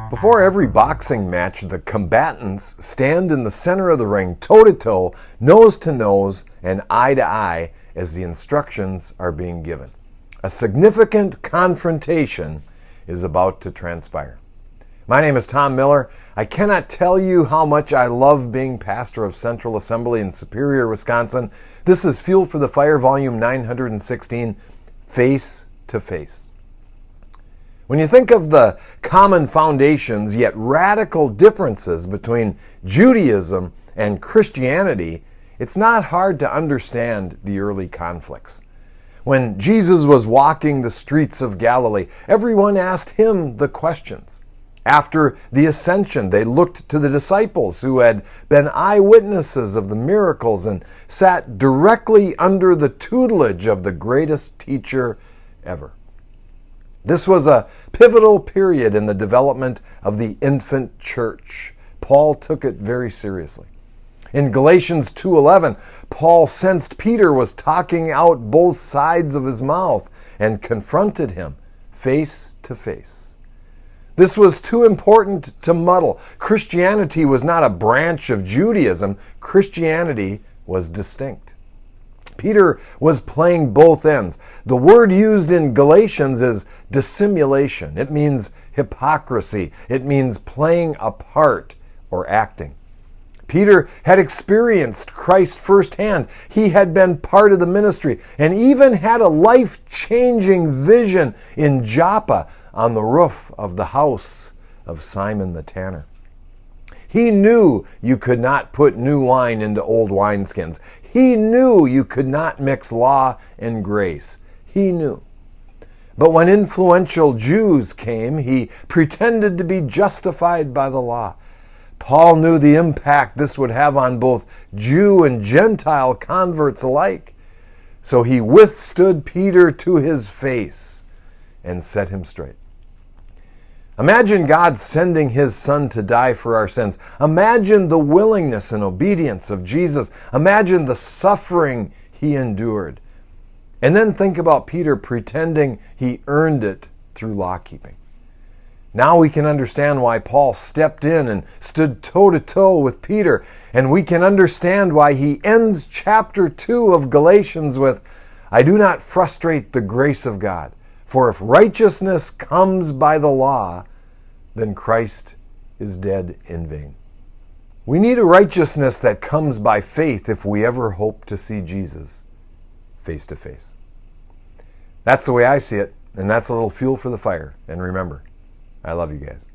Before every boxing match, the combatants stand in the center of the ring, toe-to-toe, nose-to-nose, and eye-to-eye as the instructions are being given. A significant confrontation is about to transpire. My name is Tom Miller. I cannot tell you how much I love being pastor of Central Assembly in Superior, Wisconsin. This is Fuel for the Fire, Volume 916, Face to Face. When you think of the common foundations yet radical differences between Judaism and Christianity, it's not hard to understand the early conflicts. When Jesus was walking the streets of Galilee, everyone asked him the questions. After the ascension, they looked to the disciples who had been eyewitnesses of the miracles and sat directly under the tutelage of the greatest teacher ever. This was a pivotal period in the development of the infant church. Paul took it very seriously. In Galatians 2:11, Paul sensed Peter was talking out both sides of his mouth and confronted him face to face. This was too important to muddle. Christianity was not a branch of Judaism. Christianity was distinct. Peter was playing both ends. The word used in Galatians is dissimulation. It means hypocrisy. It means playing a part or acting. Peter had experienced Christ firsthand. He had been part of the ministry and even had a life-changing vision in Joppa on the roof of the house of Simon the tanner. He knew you could not put new wine into old wineskins. He knew you could not mix law and grace. He knew. But when influential Jews came, he pretended to be justified by the law. Paul knew the impact this would have on both Jew and Gentile converts alike. So he withstood Peter to his face and set him straight. Imagine God sending his son to die for our sins. Imagine the willingness and obedience of Jesus. Imagine the suffering he endured. And then think about Peter pretending he earned it through law-keeping. Now we can understand why Paul stepped in and stood toe-to-toe with Peter. And we can understand why he ends chapter 2 of Galatians with, "I do not frustrate the grace of God. For if righteousness comes by the law, then Christ is dead in vain." We need a righteousness that comes by faith if we ever hope to see Jesus face to face. That's the way I see it, and that's a little fuel for the fire. And remember, I love you guys.